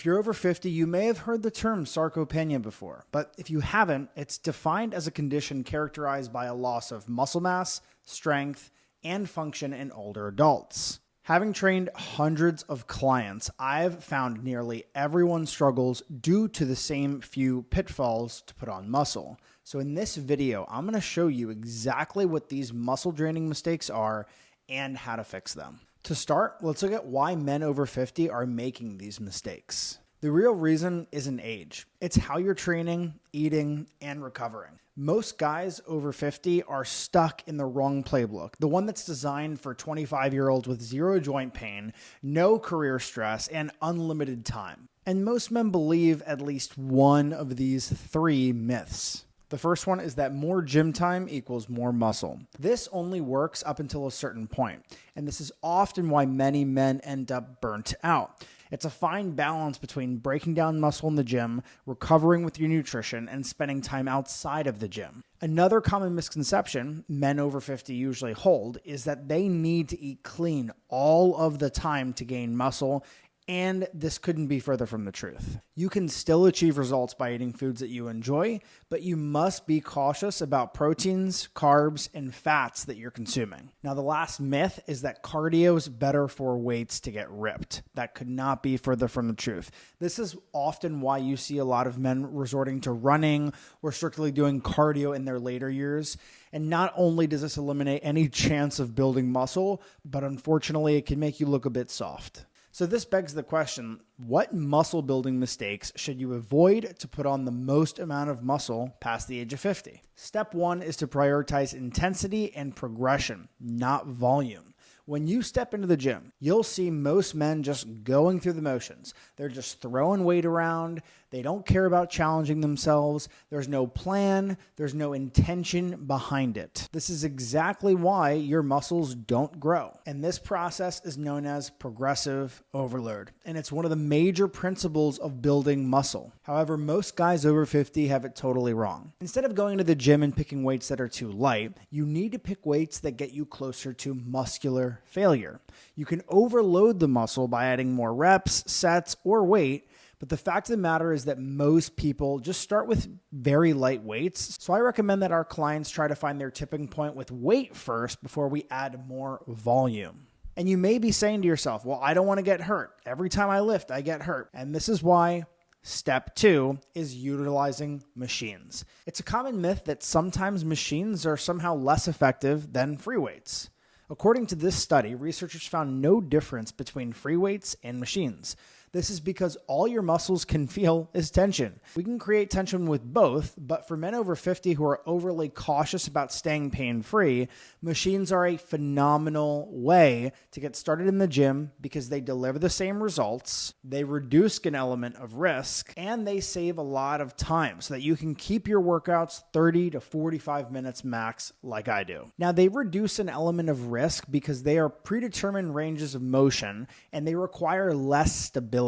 If you're over 50, you may have heard the term sarcopenia before, but if you haven't, it's defined as a condition characterized by a loss of muscle mass, strength, and function in older adults. Having trained hundreds of clients, I've found nearly everyone struggles due to the same few pitfalls to put on muscle. So in this video, I'm going to show you exactly what these muscle draining mistakes are and how to fix them. To start, let's look at why men over 50 are making these mistakes. The real reason isn't age. It's how you're training, eating, and recovering. Most guys over 50 are stuck in the wrong playbook, the one that's designed for 25-year-olds with zero joint pain, no career stress, and unlimited time. And most men believe at least one of these three myths. The first one is that more gym time equals more muscle. This only works up until a certain point, and this is often why many men end up burnt out. It's a fine balance between breaking down muscle in the gym, recovering with your nutrition, and spending time outside of the gym. Another common misconception men over 50 usually hold is that they need to eat clean all of the time to gain muscle, and this couldn't be further from the truth. You can still achieve results by eating foods that you enjoy, but you must be cautious about proteins, carbs, and fats that you're consuming. Now, the last myth is that cardio is better for weights to get ripped. That could not be further from the truth. This is often why you see a lot of men resorting to running or strictly doing cardio in their later years. And not only does this eliminate any chance of building muscle, but unfortunately, it can make you look a bit soft. So this begs the question, what muscle building mistakes should you avoid to put on the most amount of muscle past the age of 50? Step one is to prioritize intensity and progression, not volume. When you step into the gym, you'll see most men just going through the motions. They're just throwing weight around. They don't care about challenging themselves. There's no plan. There's no intention behind it. This is exactly why your muscles don't grow. And this process is known as progressive overload. And it's one of the major principles of building muscle. However, most guys over 50 have it totally wrong. Instead of going to the gym and picking weights that are too light, you need to pick weights that get you closer to muscular failure. You can overload the muscle by adding more reps, sets, or weight, but the fact of the matter is that most people just start with very light weights. So I recommend that our clients try to find their tipping point with weight first before we add more volume. And you may be saying to yourself, well, I don't want to get hurt. Every time I lift, I get hurt. And this is why step two is utilizing machines. It's a common myth that sometimes machines are somehow less effective than free weights. According to this study, researchers found no difference between free weights and machines. This is because all your muscles can feel is tension. We can create tension with both, but for men over 50 who are overly cautious about staying pain-free, machines are a phenomenal way to get started in the gym because they deliver the same results, they reduce an element of risk, and they save a lot of time so that you can keep your workouts 30 to 45 minutes max like I do. Now, they reduce an element of risk because they are predetermined ranges of motion and they require less stability.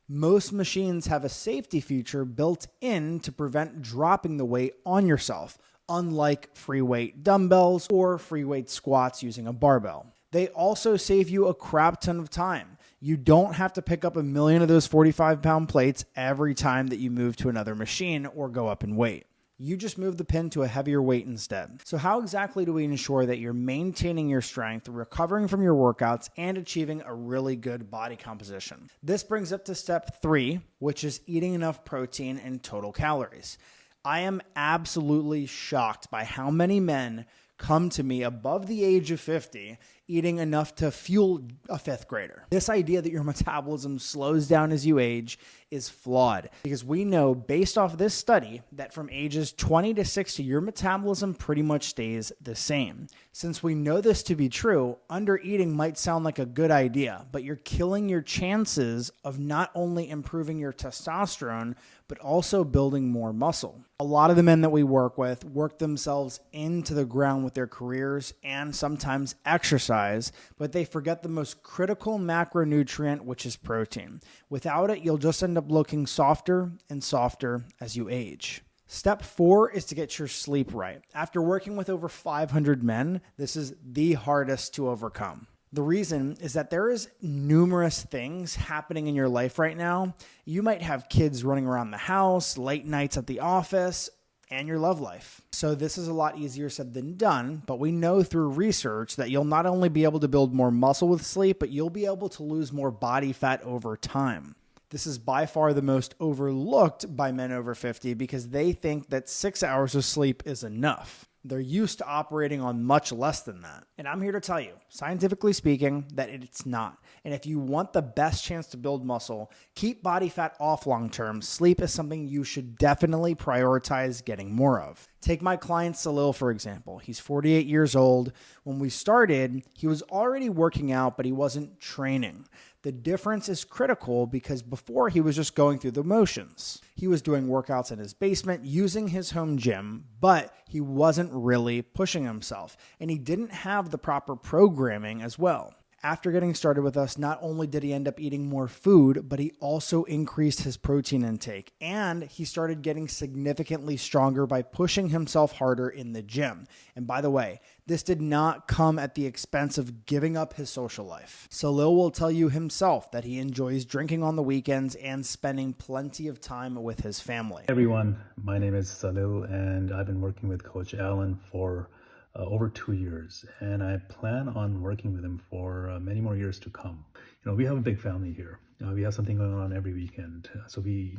Most machines have a safety feature built in to prevent dropping the weight on yourself, unlike free weight dumbbells or free weight squats using a barbell. They also save you a crap ton of time. You don't have to pick up a million of those 45-pound plates every time that you move to another machine or go up in weight. You just move the pin to a heavier weight instead. So how exactly do we ensure that you're maintaining your strength, recovering from your workouts, and achieving a really good body composition? This brings up to step three, which is eating enough protein and total calories. I am absolutely shocked by how many men come to me above the age of 50 eating enough to fuel a fifth grader. This idea that your metabolism slows down as you age is flawed because we know based off this study that from ages 20 to 60, your metabolism pretty much stays the same. Since we know this to be true, under-eating might sound like a good idea, but you're killing your chances of not only improving your testosterone, but also building more muscle. A lot of the men that we work with work themselves into the ground with their careers and sometimes exercise, but they forget the most critical macronutrient, which is protein. Without it, you'll just end up looking softer and softer as you age. Step 4 is to get your sleep right. After working with over 500 men, this is the hardest to overcome. The reason is that there is numerous things happening in your life right now. You might have kids running around the house, late nights at the office, and your love life. So this is a lot easier said than done, but we know through research that you'll not only be able to build more muscle with sleep, but you'll be able to lose more body fat over time. This is by far the most overlooked by men over 50 because they think that 6 hours of sleep is enough. They're used to operating on much less than that. And I'm here to tell you, scientifically speaking, that it's not. And if you want the best chance to build muscle, keep body fat off long term, sleep is something you should definitely prioritize getting more of. Take my client Salil, for example. He's 48 years old. When we started, he was already working out, but he wasn't training. The difference is critical because before he was just going through the motions. He was doing workouts in his basement using his home gym, but he wasn't really pushing himself, and he didn't have the proper programming as well. After getting started with us, not only did he end up eating more food, but he also increased his protein intake, and he started getting significantly stronger by pushing himself harder in the gym. And by the way, this did not come at the expense of giving up his social life. Salil will tell you himself that he enjoys drinking on the weekends and spending plenty of time with his family. Hey everyone, my name is Salil, and I've been working with Coach Allen for over 2 years, and I plan on working with him for many more years to come. We have a big family here. We have something going on every weekend. So we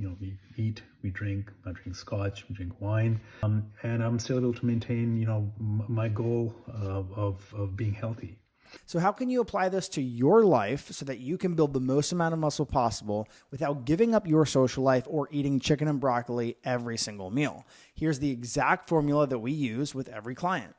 eat, we drink. I drink scotch, we drink wine, and I'm still able to maintain, my goal of being healthy. So how can you apply this to your life so that you can build the most amount of muscle possible without giving up your social life or eating chicken and broccoli every single meal? Here's the exact formula that we use with every client.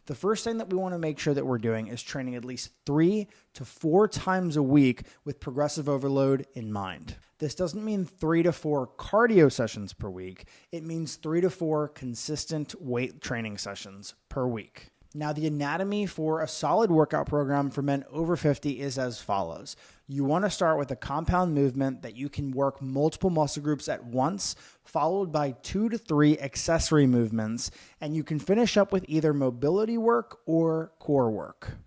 The first thing that we want to make sure that we're doing is training at least 3 to 4 times a week with progressive overload in mind. This doesn't mean 3 to 4 cardio sessions per week. It means 3 to 4 consistent weight training sessions per week. Now, the anatomy for a solid workout program for men over 50 is as follows. You want to start with a compound movement that you can work multiple muscle groups at once, followed by 2 to 3 accessory movements, and you can finish up with either mobility work or core work.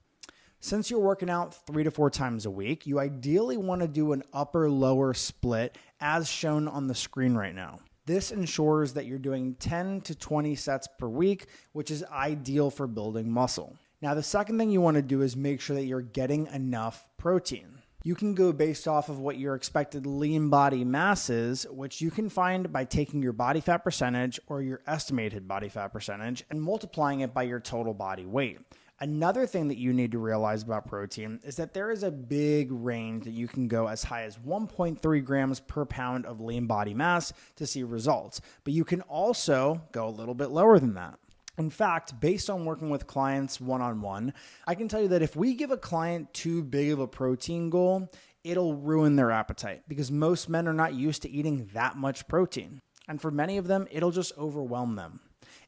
Since you're working out 3 to 4 times a week, you ideally want to do an upper-lower split as shown on the screen right now. This ensures that you're doing 10 to 20 sets per week, which is ideal for building muscle. Now, the second thing you want to do is make sure that you're getting enough protein. You can go based off of what your expected lean body mass is, which you can find by taking your body fat percentage or your estimated body fat percentage and multiplying it by your total body weight. Another thing that you need to realize about protein is that there is a big range that you can go as high as 1.3 grams per pound of lean body mass to see results, but you can also go a little bit lower than that. In fact, based on working with clients one-on-one, I can tell you that if we give a client too big of a protein goal, it'll ruin their appetite because most men are not used to eating that much protein. And for many of them, it'll just overwhelm them.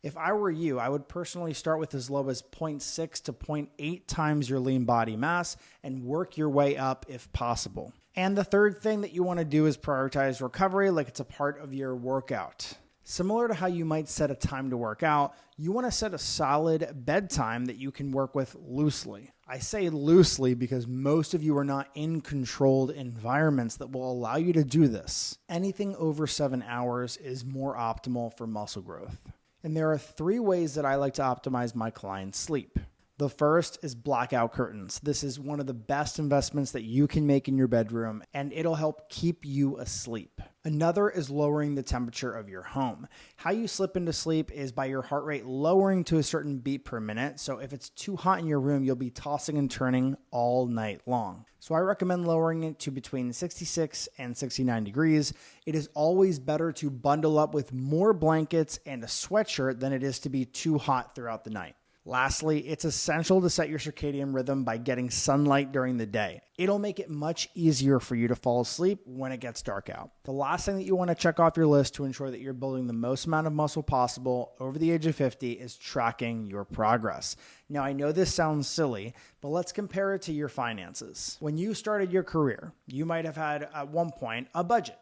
If I were you, I would personally start with as low as 0.6 to 0.8 times your lean body mass and work your way up if possible. And the third thing that you want to do is prioritize recovery like it's a part of your workout. Similar to how you might set a time to work out, you want to set a solid bedtime that you can work with loosely. I say loosely because most of you are not in controlled environments that will allow you to do this. Anything over 7 hours is more optimal for muscle growth. And there are 3 ways that I like to optimize my clients' sleep. The first is blackout curtains. This is one of the best investments that you can make in your bedroom, and it'll help keep you asleep. Another is lowering the temperature of your home. How you slip into sleep is by your heart rate lowering to a certain beat per minute. So if it's too hot in your room, you'll be tossing and turning all night long. So I recommend lowering it to between 66 and 69 degrees. It is always better to bundle up with more blankets and a sweatshirt than it is to be too hot throughout the night. Lastly, it's essential to set your circadian rhythm by getting sunlight during the day. It'll make it much easier for you to fall asleep when it gets dark out. The last thing that you want to check off your list to ensure that you're building the most amount of muscle possible over the age of 50 is tracking your progress. Now, I know this sounds silly, but let's compare it to your finances. When you started your career, you might have had at one point a budget.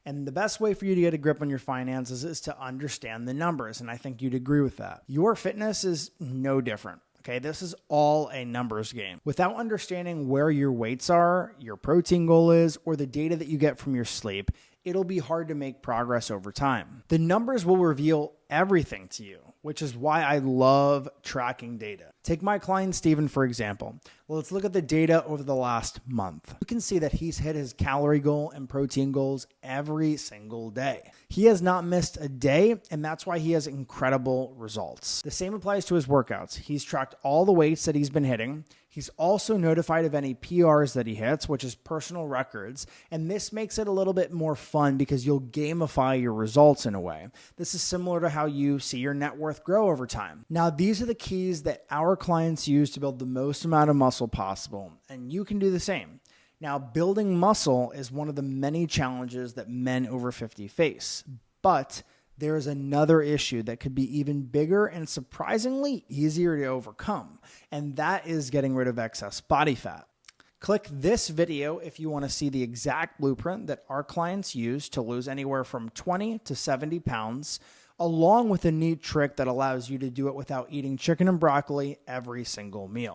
And the best way for you to get a grip on your finances is to understand the numbers, and I think you'd agree with that. Your fitness is no different. Okay, this is all a numbers game. Without understanding where your weights are, your protein goal is, or the data that you get from your sleep, it'll be hard to make progress over time. The numbers will reveal everything to you, which is why I love tracking data. Take my client Steven, for example. Well, let's look at the data over the last month. You can see that he's hit his calorie goal and protein goals every single day. He has not missed a day, and that's why he has incredible results. The same applies to his workouts. He's tracked all the weights that he's been hitting. He's also notified of any PRs that he hits, which is personal records, and this makes it a little bit more fun because you'll gamify your results in a way. This is similar to how you see your net worth grow over time. Now, these are the keys that our clients use to build the most amount of muscle possible, and you can do the same. Now, building muscle is one of the many challenges that men over 50 face, but there is another issue that could be even bigger and surprisingly easier to overcome, and that is getting rid of excess body fat. Click this video if you want to see the exact blueprint that our clients use to lose anywhere from 20 to 70 pounds, along with a neat trick that allows you to do it without eating chicken and broccoli every single meal.